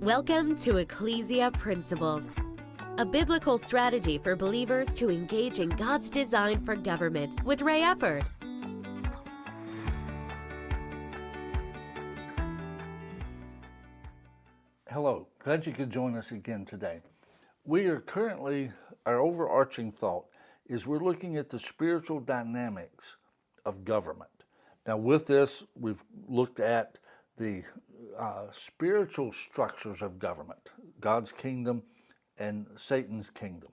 Welcome to Ecclesia Principles, a biblical strategy for believers to engage in God's design for government with Ray Eppard. Hello, glad you could join us again today. Our overarching thought is we're looking at the spiritual dynamics of government. Now with this, we've looked at the spiritual structures of government, God's kingdom and Satan's kingdom.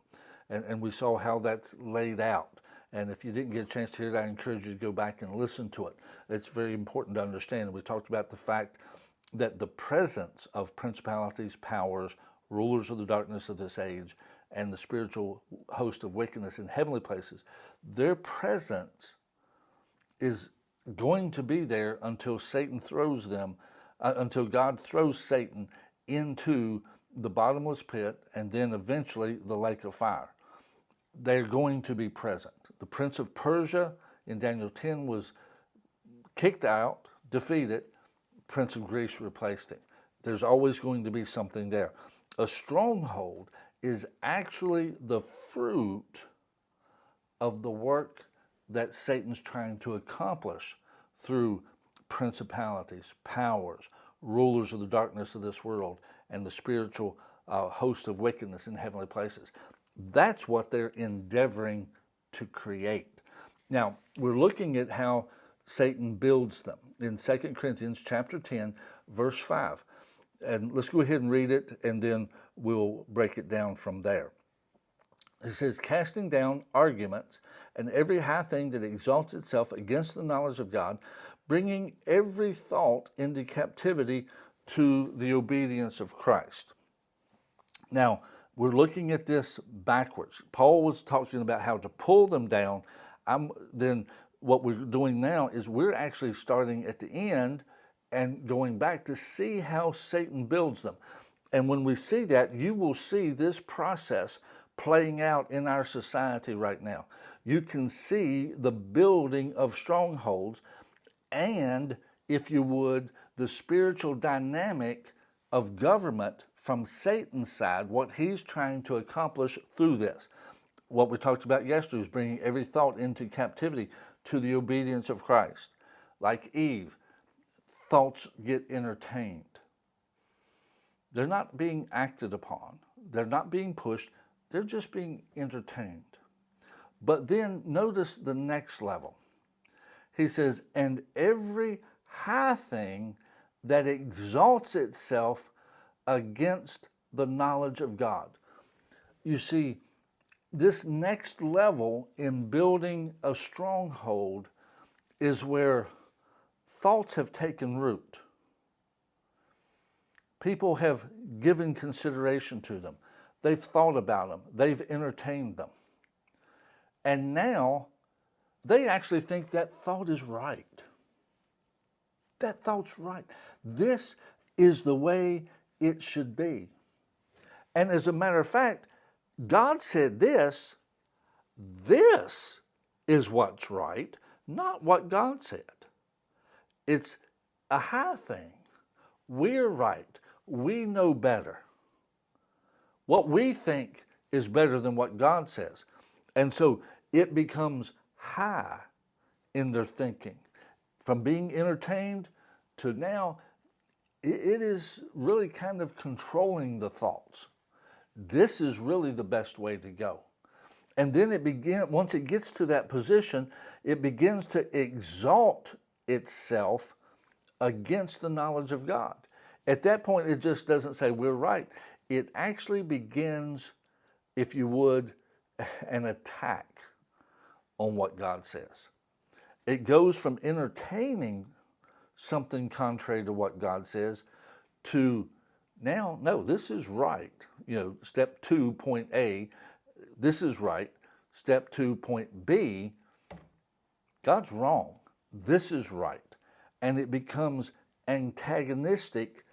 And we saw how that's laid out. And if you didn't get a chance to hear it, I encourage you to go back and listen to it. It's very important to understand. We talked about the fact that the presence of principalities, powers, rulers of the darkness of this age, and the spiritual host of wickedness in heavenly places, their presence is going to be there until until God throws Satan into the bottomless pit and then eventually the lake of fire. They're going to be present. The prince of Persia in Daniel 10 was kicked out, defeated. Prince of Greece replaced him. There's always going to be something there. A stronghold is actually the fruit of the work that Satan's trying to accomplish through principalities, powers, rulers of the darkness of this world, and the spiritual host of wickedness in heavenly places. That's what they're endeavoring to create. Now, we're looking at how Satan builds them in 2 Corinthians chapter 10, verse 5. And let's go ahead and read it, and then we'll break it down from there. It says, casting down arguments and every high thing that exalts itself against the knowledge of God, bringing every thought into captivity to the obedience of Christ. Now, we're looking at this backwards. Paul was talking about how to pull them down. Then what we're doing now is we're actually starting at the end and going back to see how Satan builds them. And when we see that, you will see this process playing out in our society right now. You can see the building of strongholds and, if you would, the spiritual dynamic of government from Satan's side, what he's trying to accomplish through this. What we talked about yesterday is bringing every thought into captivity to the obedience of Christ. Like Eve, thoughts get entertained. They're not being acted upon. They're not being pushed. They're just being entertained. But then notice the next level. He says, and every high thing that exalts itself against the knowledge of God. You see, this next level in building a stronghold is where thoughts have taken root. People have given consideration to them. They've thought about them. They've entertained them. And now they actually think that thought is right. That thought's right. This is the way it should be. And as a matter of fact, God said this is what's right, not what God said. It's a high thing. We're right. We know better. What we think is better than what God says. And so it becomes high in their thinking. From being entertained to now, it is really kind of controlling the thoughts. This is really the best way to go. And then once it gets to that position, it begins to exalt itself against the knowledge of God. At that point, it just doesn't say we're right. It actually begins, if you would, an attack on what God says. It goes from entertaining something contrary to what God says to now, no, this is right. Step 2, point A, this is right. Step 2, point B, God's wrong. This is right. And it becomes antagonistic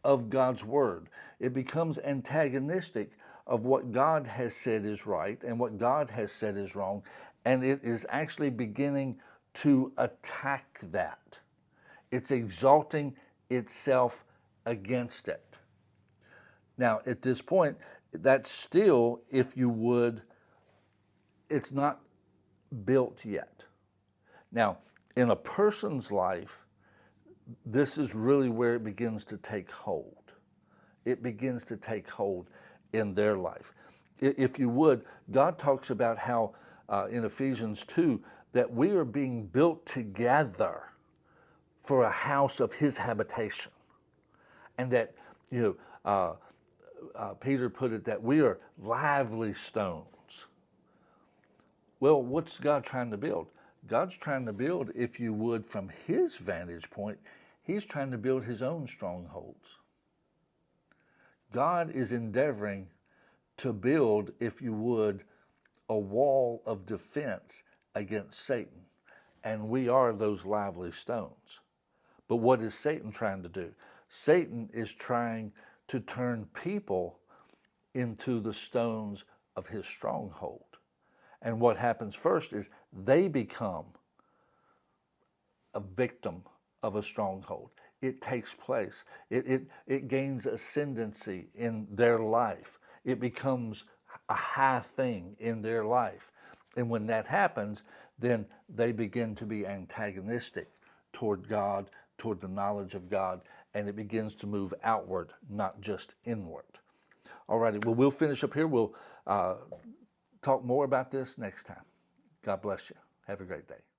of God's word. It becomes antagonistic of what God has said is right and what God has said is wrong. And it is actually beginning to attack that. It's exalting itself against it. Now, at this point, that's still, if you would, it's not built yet. Now, in a person's life, this is really where it begins to take hold. It begins to take hold in their life. If you would, God talks about how in Ephesians 2 that we are being built together for a house of his habitation. And that, Peter put it that we are lively stones. Well, what's God trying to build? God's trying to build, if you would, from his vantage point, he's trying to build his own strongholds. God is endeavoring to build, if you would, a wall of defense against Satan. And we are those lively stones. But what is Satan trying to do? Satan is trying to turn people into the stones of his stronghold. And what happens first is they become a victim of a stronghold. It takes place. It gains ascendancy in their life. It becomes a high thing in their life. And when that happens, then they begin to be antagonistic toward God, toward the knowledge of God, and it begins to move outward, not just inward. All righty, well, we'll finish up here. We'll talk more about this next time. God bless you. Have a great day.